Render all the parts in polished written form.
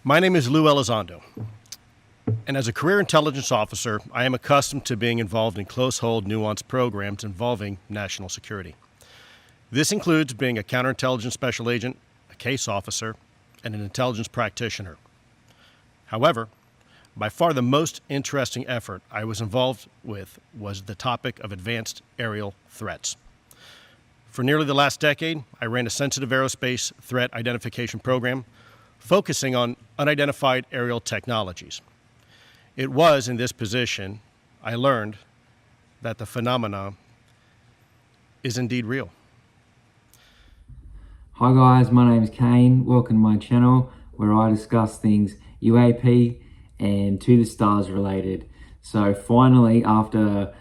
My name is Luis Elizondo, and as a career intelligence officer, I am accustomed to being involved in close-hold, nuanced programs involving national security. This includes being a counterintelligence special agent, a case officer, and an intelligence practitioner. However, by far the most interesting effort I was involved with was the topic of advanced aerial threats. For nearly the last decade, I ran a sensitive aerospace threat identification program focusing on unidentified aerial technologies. It was in this position I learned that the phenomena is indeed real. Hi guys, my name is Kane. Welcome to my channel where I discuss things UAP and to the stars related. So finally, after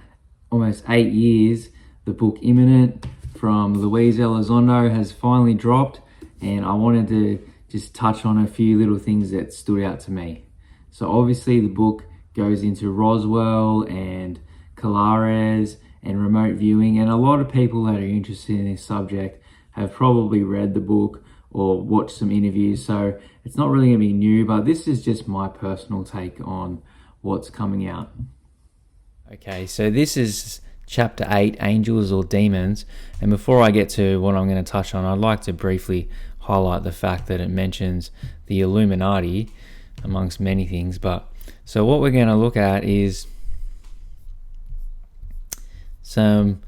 almost 8 years, the book Imminent from Luis Elizondo has finally dropped, and I wanted to just touch on a few little things that stood out to me. So obviously the book goes into Roswell and Colares and remote viewing, and a lot of people that are interested in this subject have probably read the book or watched some interviews, so it's not really going to be new, but this is just my personal take on what's coming out. Okay, so this is Chapter 8, Angels or Demons, and before I get to what I'm going to touch on, I'd like to briefly highlight the fact that it mentions the Illuminati amongst many things. But so what we're going to look at is some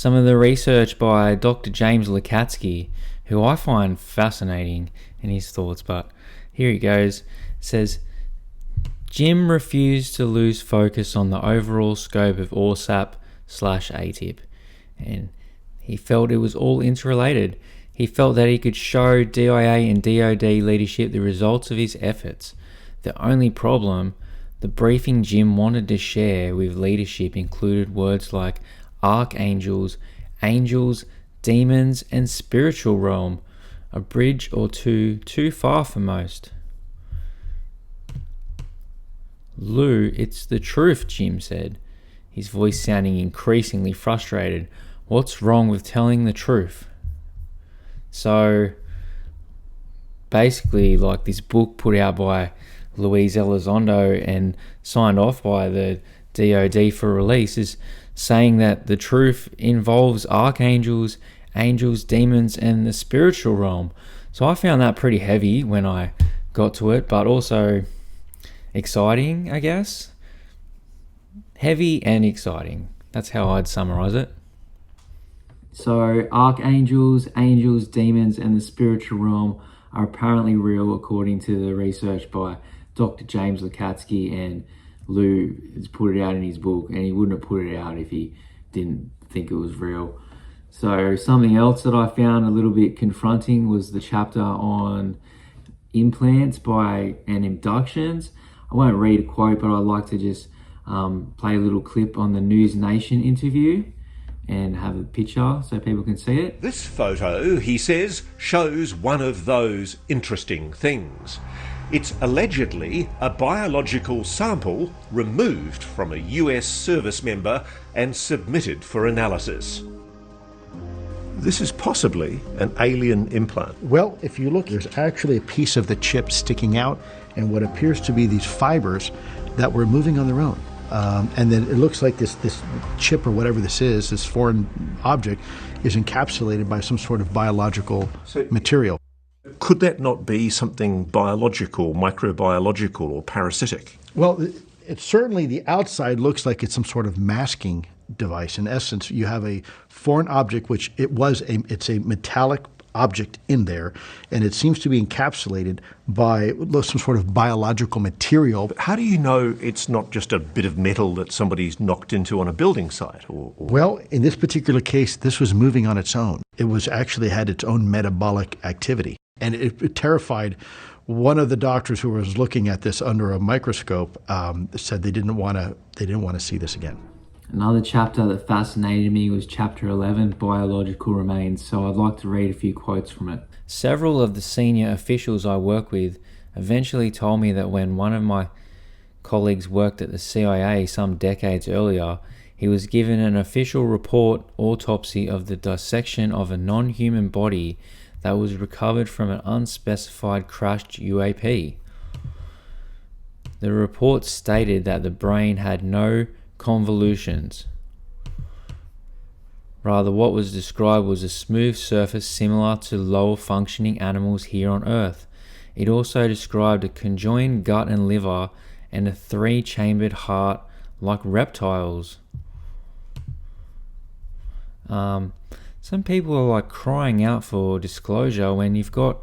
of the research by Dr. James Lukatsky, who I find fascinating in his thoughts. But here he goes. It says, Jim refused to lose focus on the overall scope of ORSAP/ATIP, and he felt it was all interrelated. He felt that he could show DIA and DoD leadership the results of his efforts. The only problem, the briefing Jim wanted to share with leadership included words like archangels, angels, demons, and spiritual realm, a bridge or two too far for most. Lou, it's the truth, Jim said, his voice sounding increasingly frustrated. What's wrong with telling the truth? So basically, like, this book put out by Luis Elizondo and signed off by the DoD for release is saying that the truth involves archangels, angels, demons, and the spiritual realm. So I found that pretty heavy when I got to it, but also exciting, I guess. Heavy and exciting. That's how I'd summarize it. So archangels, angels, demons, and the spiritual realm are apparently real according to the research by Dr. James Lukatsky, and Lou has put it out in his book, and he wouldn't have put it out if he didn't think it was real. So something else that I found a little bit confronting was the chapter on implants and abductions. I won't read a quote, but I'd like to just play a little clip on the News Nation interview and have a picture so people can see it. This photo, he says, shows one of those interesting things. It's allegedly a biological sample removed from a US service member and submitted for analysis. This is possibly an alien implant. Well, if you look, there's actually a piece of the chip sticking out and what appears to be these fibers that were moving on their own. And then it looks like this chip or whatever this is, this foreign object, is encapsulated by some sort of biological material. Could that not be something biological, microbiological, or parasitic? Well, it's certainly, the outside looks like it's some sort of masking device. In essence, you have a foreign object, which it's a metallic object in there, and it seems to be encapsulated by some sort of biological material. But how do you know it's not just a bit of metal that somebody's knocked into on a building site? Well, in this particular case, this was moving on its own. It was actually had its own metabolic activity, and it terrified one of the doctors who was looking at this under a microscope. Said they didn't want to see this again. Another chapter that fascinated me was Chapter 11, Biological Remains, so I'd like to read a few quotes from it. Several of the senior officials I work with eventually told me that when one of my colleagues worked at the CIA some decades earlier, he was given an official report autopsy of the dissection of a non-human body that was recovered from an unspecified crashed UAP. The report stated that the brain had no convolutions. Rather, what was described was a smooth surface similar to lower functioning animals here on Earth. It also described a conjoined gut and liver and a 3-chambered heart like reptiles. Some people are like crying out for disclosure when you've got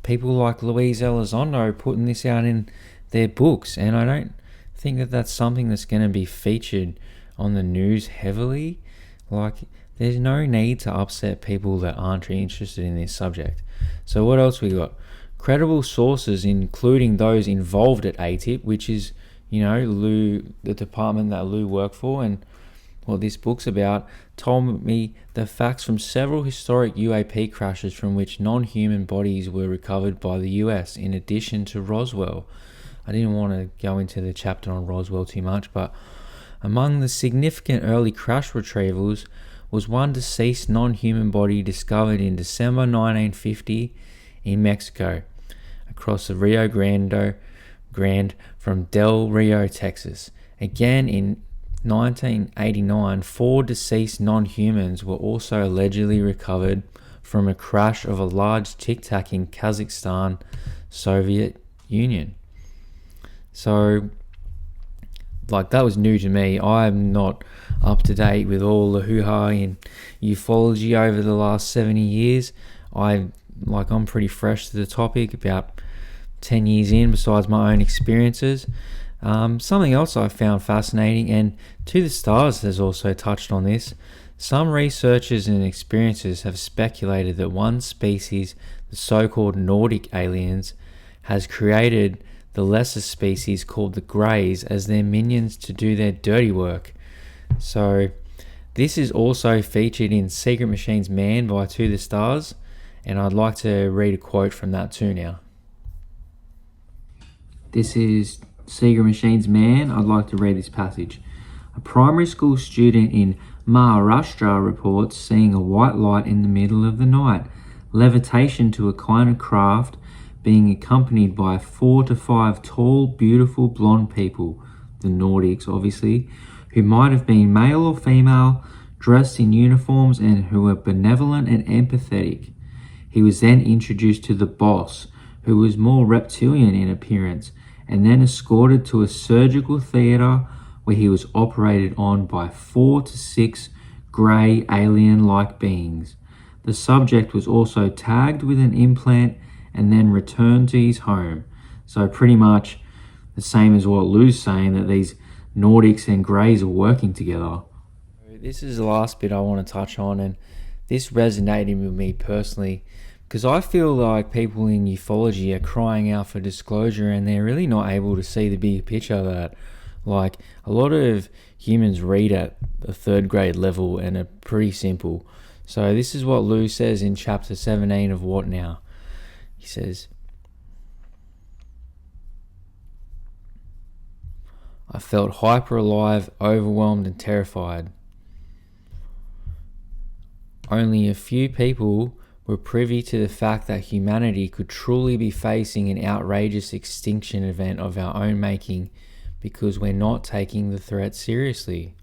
people like Luis Elizondo putting this out in their books, and I don't think that that's something that's going to be featured on the news heavily. Like, there's no need to upset people that aren't interested in this subject. So what else we got? Credible sources, including those involved at ATIP, which is, Lou, the department that Lou worked for, and what this book's about, told me the facts from several historic UAP crashes from which non-human bodies were recovered by the US, in addition to Roswell. I didn't want to go into the chapter on Roswell too much, but among the significant early crash retrievals was one deceased non-human body discovered in December 1950 in Mexico, across the Rio Grande from Del Rio, Texas. Again, in 1989, 4 deceased non-humans were also allegedly recovered from a crash of a large Tic Tac in Kazakhstan, Soviet Union. So, that was new to me. I'm not up to date with all the hoo-ha in ufology over the last 70 years. I'm pretty fresh to the topic, about 10 years in, besides my own experiences. Something else I found fascinating, and To the Stars has also touched on this. Some researchers and experiencers have speculated that one species, the so-called Nordic aliens, has created the lesser species called the Greys as their minions to do their dirty work. So this is also featured in Secret Machines Man by To the Stars, and I'd like to read a quote from that too now. This is Secret Machines Man. I'd like to read this passage. A primary school student in Maharashtra reports seeing a white light in the middle of the night, levitation to a kind of craft, being accompanied by 4 to 5 tall, beautiful blonde people, the Nordics obviously, who might have been male or female, dressed in uniforms and who were benevolent and empathetic. He was then introduced to the boss, who was more reptilian in appearance, and then escorted to a surgical theatre where he was operated on by 4 to 6 grey alien-like beings. The subject was also tagged with an implant and then returned to his home. So pretty much the same as what Lou's saying, that these Nordics and Greys are working together. This is the last bit I want to touch on, and this resonated with me personally, because I feel like people in ufology are crying out for disclosure and they're really not able to see the bigger picture that, like, a lot of humans read at the 3rd grade level and are pretty simple. So this is what Lou says in chapter 17 of What Now? He says, I felt hyper alive, overwhelmed and terrified. Only a few people were privy to the fact that humanity could truly be facing an outrageous extinction event of our own making because we're not taking the threat seriously.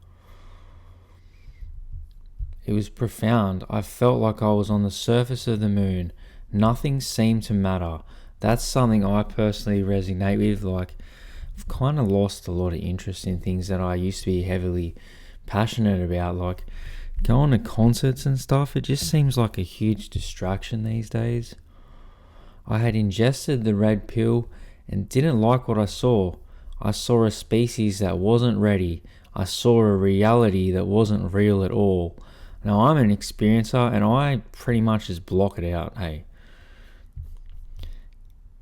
It was profound. I felt like I was on the surface of the moon. Nothing seemed to matter. That's something I personally resonate with. Like, I've kind of lost a lot of interest in things that I used to be heavily passionate about, like going to concerts and stuff. It just seems like a huge distraction these days. I had ingested the red pill and didn't like what I saw. I saw a species that wasn't ready. I saw a reality that wasn't real at all. Now, I'm an experiencer and I pretty much just block it out, hey.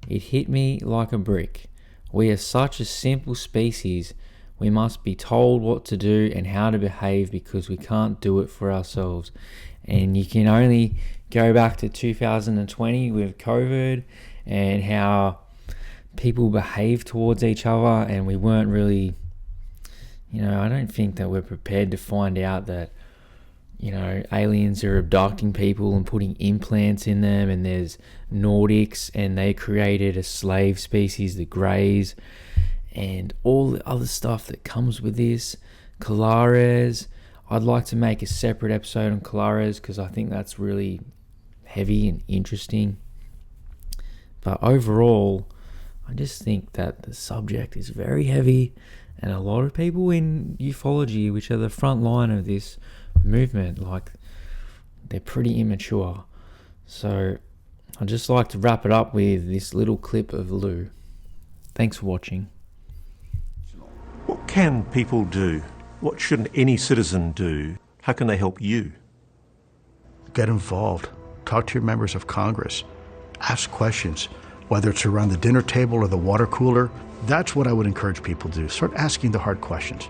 It hit me like a brick. We are such a simple species. We must be told what to do and how to behave because we can't do it for ourselves. And you can only go back to 2020 with COVID and how people behave towards each other, and we weren't really, I don't think that we're prepared to find out that, aliens are abducting people and putting implants in them, and there's Nordics and they created a slave species, the Greys, and all the other stuff that comes with this. Colares, I'd like to make a separate episode on Colares because I think that's really heavy and interesting. But overall, I just think that the subject is very heavy, and a lot of people in ufology, which are the front line of this movement, like, they're pretty immature. So I'd just like to wrap it up with this little clip of Lou. Thanks for watching. What can people do? What should any citizen do? How can they help you? Get involved. Talk to your members of Congress. Ask questions, whether it's around the dinner table or the water cooler. That's what I would encourage people to do. Start asking the hard questions.